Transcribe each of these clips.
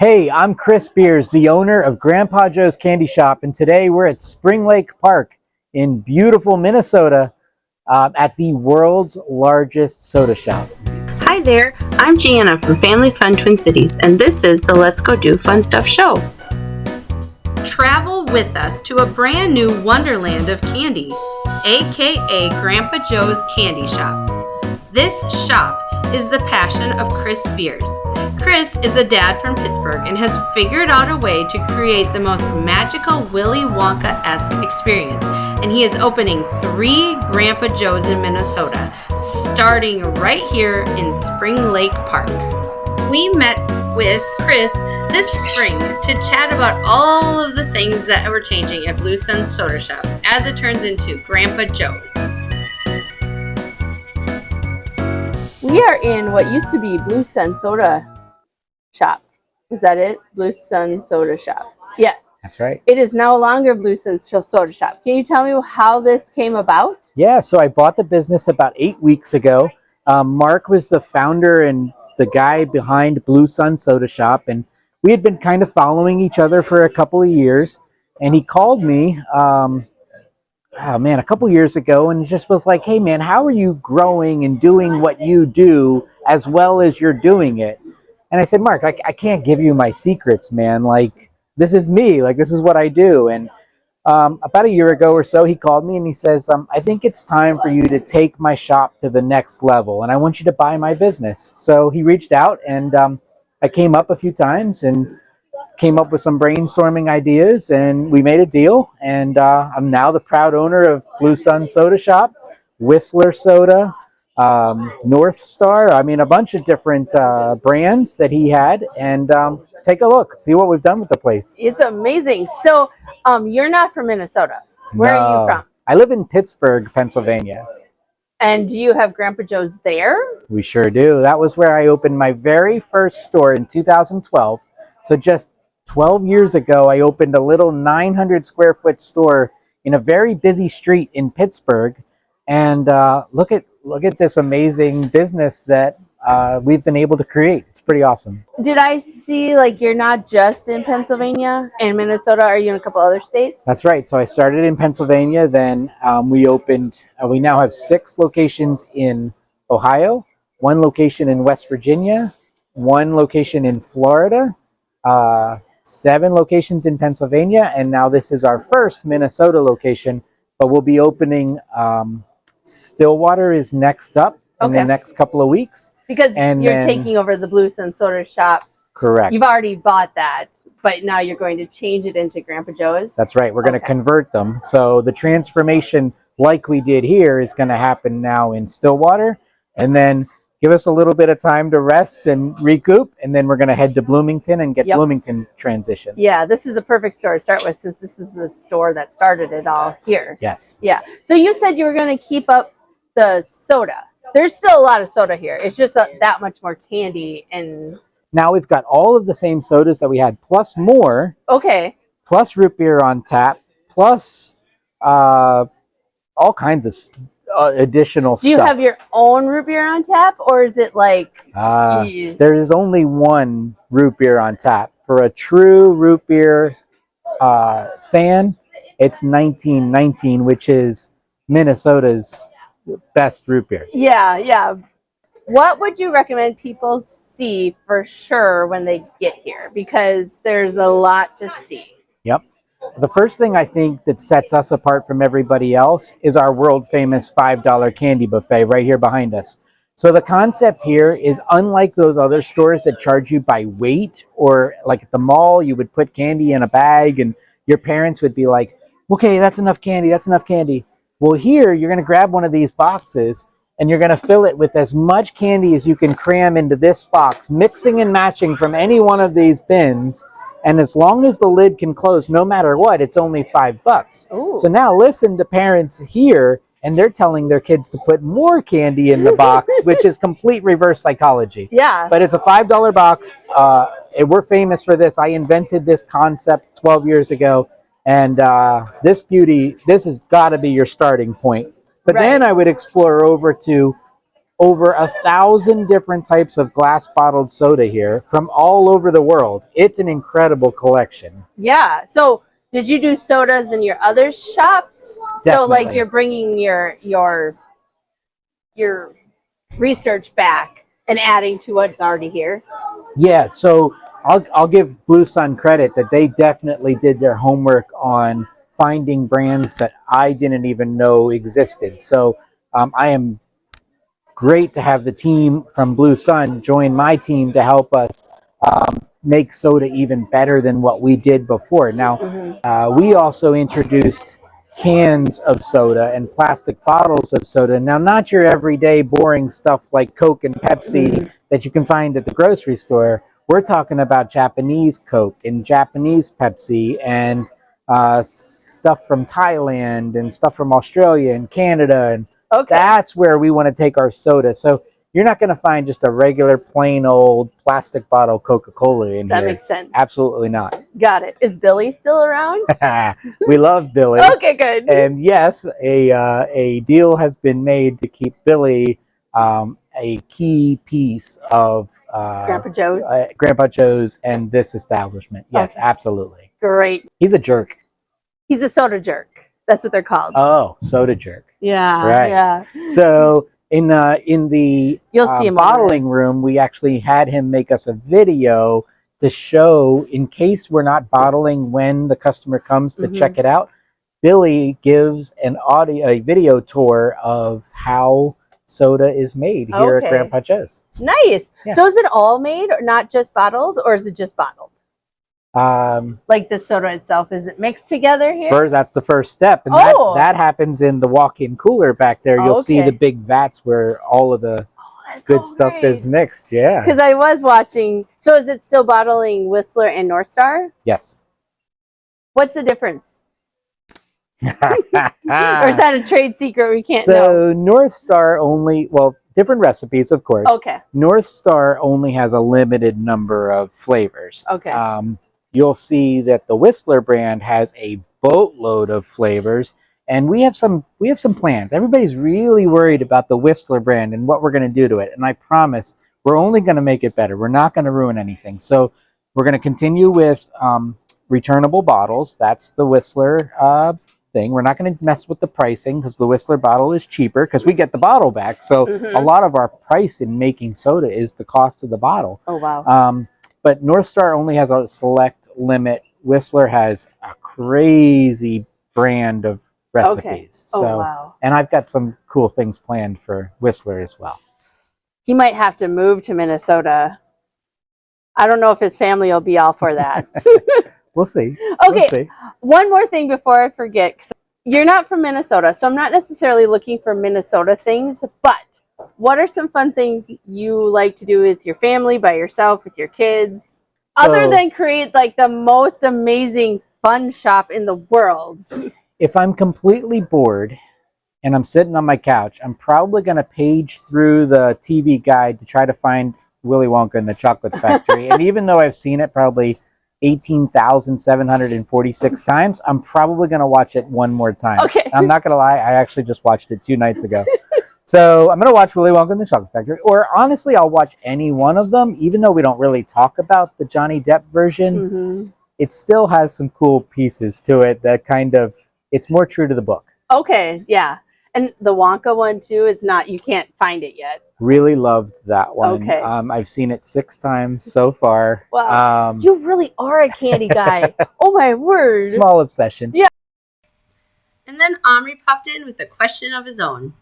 Hey, I'm Chris Beers, the owner of Grandpa Joe's Candy Shop, and today we're at Spring Lake Park in beautiful Minnesota at the world's largest soda shop. Hi there, I'm Gianna from Family Fun Twin Cities, and this is the Let's Go Do Fun Stuff show. Travel with us to a brand new wonderland of candy, aka Grandpa Joe's Candy Shop. This shop is the passion of Chris Beers. Chris is a dad from Pittsburgh and has figured out a way to create the most magical Willy Wonka-esque experience, and he is opening 3 Grandpa Joe's in Minnesota, starting right here in Spring Lake Park. We met with Chris this spring to chat about all of the things that were changing at Blue Sun Soda Shop as it turns into Grandpa Joe's. We are in what used to be Blue Sun Soda Shop. Is that it? Blue Sun Soda Shop. Yes. That's right. It is no longer Blue Sun Soda Shop. Can you tell me how this came about? Yeah, so I bought the business about 8 weeks ago. Mark was the founder and the guy behind Blue Sun Soda Shop, and we had been kind of following each other for a couple of years. And he called me, a couple years ago, and just was like, hey man, how are you growing and doing what you do as well as you're doing it? And I said, Mark, I can't give you my secrets, man. Like, this is me. Like, this is what I do. And about a year ago or so, he called me and he says, I think it's time for you to take my shop to the next level, and I want you to buy my business. So he reached out, and I came up a few times and came up with some brainstorming ideas, and we made a deal. And I'm now the proud owner of Blue Sun Soda Shop, Whistler Soda, North Star, a bunch of different brands that he had. And take a look, see what we've done with the place. It's amazing. So you're not from Minnesota. Where are you from? I live in Pittsburgh, Pennsylvania. And do you have Grandpa Joe's there? We sure do. That was where I opened my very first store in 2012. So just 12 years ago, I opened a little 900 square foot store in a very busy street in Pittsburgh. And look at this amazing business that we've been able to create. It's pretty awesome. Did I see, like, you're not just in Pennsylvania and Minnesota? Are you in a couple other states? That's right. So I started in Pennsylvania. Then we opened, we now have 6 locations in Ohio, 1 location in West Virginia, 1 location in Florida, 7 locations in Pennsylvania, and now this is our first Minnesota location, but we'll be opening Stillwater is next up in the next couple of weeks. Because you're taking over the Blue Sun Soda Shop. Correct. You've already bought that, but now you're going to change it into Grandpa Joe's? That's right. We're going to convert them. So the transformation, like we did here, is going to happen now in Stillwater, and then give us a little bit of time to rest and recoup, and then we're going to head to Bloomington and get Bloomington transitioned. Yeah, this is a perfect store to start with, since this is the store that started it all here. Yes. Yeah. So you said you were going to keep up the soda. There's still a lot of soda here. It's just that much more candy. And now we've got all of the same sodas that we had, plus more. Okay. Plus root beer on tap, plus all kinds of additional stuff. Do you have your own root beer on tap, or is it like... there is only 1 root beer on tap. For a true root beer fan, it's 1919, which is Minnesota's best root beer. Yeah. What would you recommend people see for sure when they get here? Because there's a lot to see. Yep. The first thing I think that sets us apart from everybody else is our world famous $5 candy buffet right here behind us. So the concept here is unlike those other stores that charge you by weight, or like at the mall, you would put candy in a bag and your parents would be like, okay, that's enough candy, that's enough candy. Well, here you're going to grab one of these boxes and you're going to fill it with as much candy as you can cram into this box, mixing and matching from any one of these bins. And as long as the lid can close, no matter what, it's only $5. Ooh. So now listen to parents here, and they're telling their kids to put more candy in the box, which is complete reverse psychology. Yeah. But it's a $5 box. We're famous for this. I invented this concept 12 years ago. And this has got to be your starting point. But then I would explore over to over 1,000 different types of glass bottled soda here from all over the world. It's an incredible collection. Yeah. So did you do sodas in your other shops? So like Definitely. you're bringing your research back and adding to what's already here. Yeah, so I'll give Blue Sun credit that they definitely did their homework on finding brands that I didn't even know existed. So I am great to have the team from Blue Sun join my team to help us make soda even better than what we did before. Now, we also introduced cans of soda and plastic bottles of soda. Now, not your everyday boring stuff like Coke and Pepsi that you can find at the grocery store. We're talking about Japanese Coke and Japanese Pepsi and stuff from Thailand and stuff from Australia and Canada. And Okay. that's where we want to take our soda. So you're not going to find just a regular plain old plastic bottle Coca-Cola in That here. makes sense. Absolutely not. Got it. Is Billy still around? We love Billy. Okay, good. And yes, a deal has been made to keep Billy a key piece of Grandpa Joe's and this establishment. Yes, Okay. absolutely. Great. He's a jerk. He's a soda jerk. That's what they're called. Oh, soda jerk. Yeah. Right. Yeah. So in the You'll see him bottling room, we actually had him make us a video to show, in case we're not bottling when the customer comes to check it out. Billy gives a video tour of how soda is made here at Grandpa Joe's. Nice. Yeah. So is it all made, or not just bottled, or is it just bottled? Like the soda itself, is it mixed together here? First, that's the first step, and that happens in the walk-in cooler back there. You'll see the big vats where all of the good stuff is mixed. Yeah. Because I was watching. So is it still bottling Whistler and North Star? Yes. What's the difference? Or is that a trade secret we can't know? So North Star only, well, different recipes, of course. Okay. North Star only has a limited number of flavors. Okay. You'll see that the Whistler brand has a boatload of flavors, and we have some plans. Everybody's really worried about the Whistler brand and what we're going to do to it, and I promise we're only going to make it better. We're not going to ruin anything. So we're going to continue with returnable bottles. That's the Whistler thing. We're not going to mess with the pricing because the Whistler bottle is cheaper because we get the bottle back. So a lot of our price in making soda is the cost of the bottle. Oh, wow. But North Star only has a select limit. Whistler has a crazy brand of recipes. Okay. So, wow. And I've got some cool things planned for Whistler as well. He might have to move to Minnesota. I don't know if his family will be all for that. We'll see. Okay. We'll see. One more thing before I forget. You're not from Minnesota, so I'm not necessarily looking for Minnesota things, but what are some fun things you like to do with your family, by yourself, with your kids, other than create like the most amazing fun shop in the world? If I'm completely bored and I'm sitting on my couch, I'm probably going to page through the TV guide to try to find Willy Wonka and the Chocolate Factory. And even though I've seen it probably 18,746 times, I'm probably going to watch it one more time. Okay. I'm not going to lie, I actually just watched it 2 nights ago. So I'm going to watch Willy Wonka and the Chocolate Factory. Or honestly, I'll watch any one of them, even though we don't really talk about the Johnny Depp version. It still has some cool pieces to it that kind of, it's more true to the book. Okay, yeah. And the Wonka one too is not, you can't find it yet. Really loved that one. Okay. I've seen it 6 times so far. Wow. You really are a candy guy. Oh my word. Small obsession. Yeah. And then Omri popped in with a question of his own.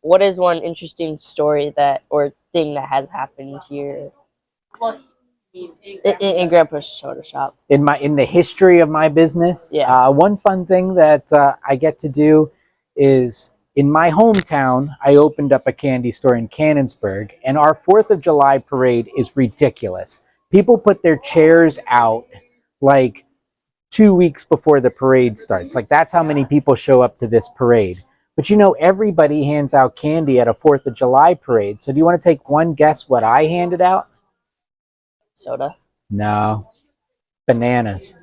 What is one interesting story that or thing that has happened here in Grandpa's soda shop? In the history of my business, Yeah. one fun thing that I get to do is, in my hometown, I opened up a candy store in Canonsburg, and our 4th of July parade is ridiculous. People put their chairs out like 2 weeks before the parade starts. Like, that's how many people show up to this parade. But you know, everybody hands out candy at a 4th of July parade. So do you want to take one guess what I handed out? Soda? No. Bananas.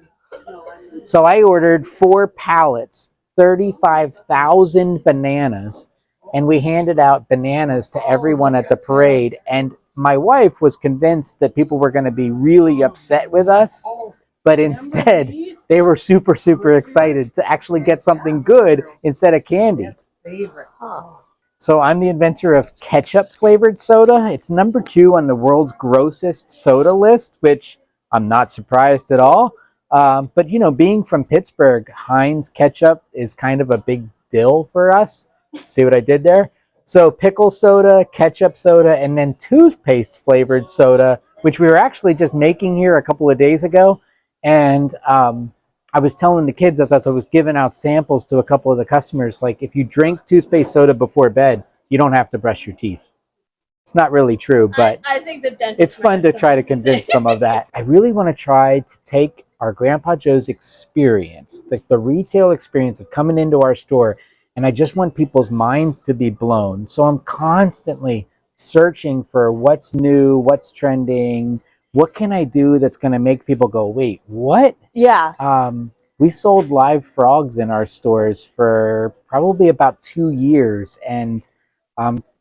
So I ordered 4 pallets, 35,000 bananas, and we handed out bananas to everyone at the parade. And my wife was convinced that people were going to be really upset with us, but instead they were super, super excited to actually get something good instead of candy. So I'm the inventor of ketchup flavored soda. It's number 2 on the world's grossest soda list, which I'm not surprised at all. But you know, being from Pittsburgh, Heinz ketchup is kind of a big deal for us. See what I did there? So pickle soda, ketchup soda, and then toothpaste flavored soda, which we were actually just making here a couple of days ago. And I was telling the kids as I was giving out samples to a couple of the customers, like, if you drink toothpaste soda before bed, you don't have to brush your teeth. It's not really true, but I think the dentist it's fun to try to convince them of that. I really want to try to take our Grandpa Joe's experience, the retail experience of coming into our store, and I just want people's minds to be blown. So I'm constantly searching for what's new, what's trending, what can I do that's going to make people go, wait, what? Yeah. We sold live frogs in our stores for probably about 2 years, and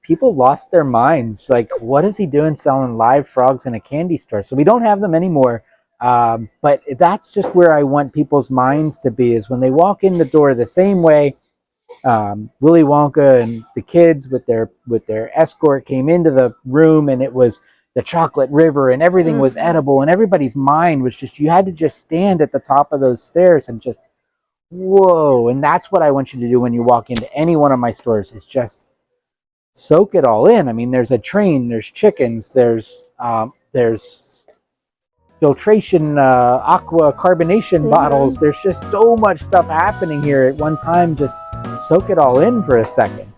people lost their minds. Like, what is he doing selling live frogs in a candy store? So we don't have them anymore. But that's just where I want people's minds to be, is when they walk in the door the same way Willy Wonka and the kids with their escort came into the room, and it was the chocolate river and everything was edible, and everybody's mind was just, you had to just stand at the top of those stairs and just, whoa. And that's what I want you to do when you walk into any one of my stores, is just soak it all in. I mean, there's a train, there's chickens, there's filtration, aqua carbonation bottles. There's just so much stuff happening here at one time. Just soak it all in for a second.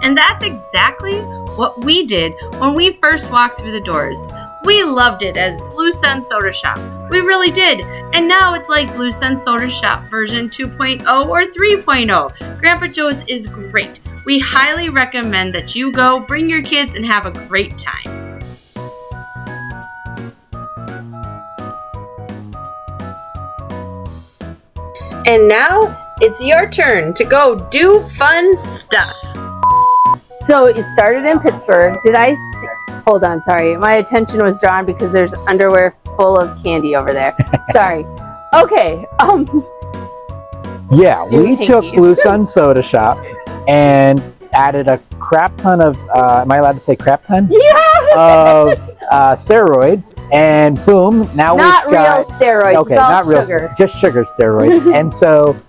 And that's exactly what we did when we first walked through the doors. We loved it as Blue Sun Soda Shop. We really did. And now it's like Blue Sun Soda Shop version 2.0 or 3.0. Grandpa Joe's is great. We highly recommend that you go, bring your kids, and have a great time. And now it's your turn to go do fun stuff. So it started in Pittsburgh. Hold on, sorry. My attention was drawn because there's underwear full of candy over there. Sorry. Okay. Yeah, we pinkies. took Blue Sun Soda Shop and added a crap ton of, am I allowed to say crap ton? Yeah. Of steroids, and boom, now Not we've got real steroids. okay, it's all not real, sugar. just sugar steroids. And so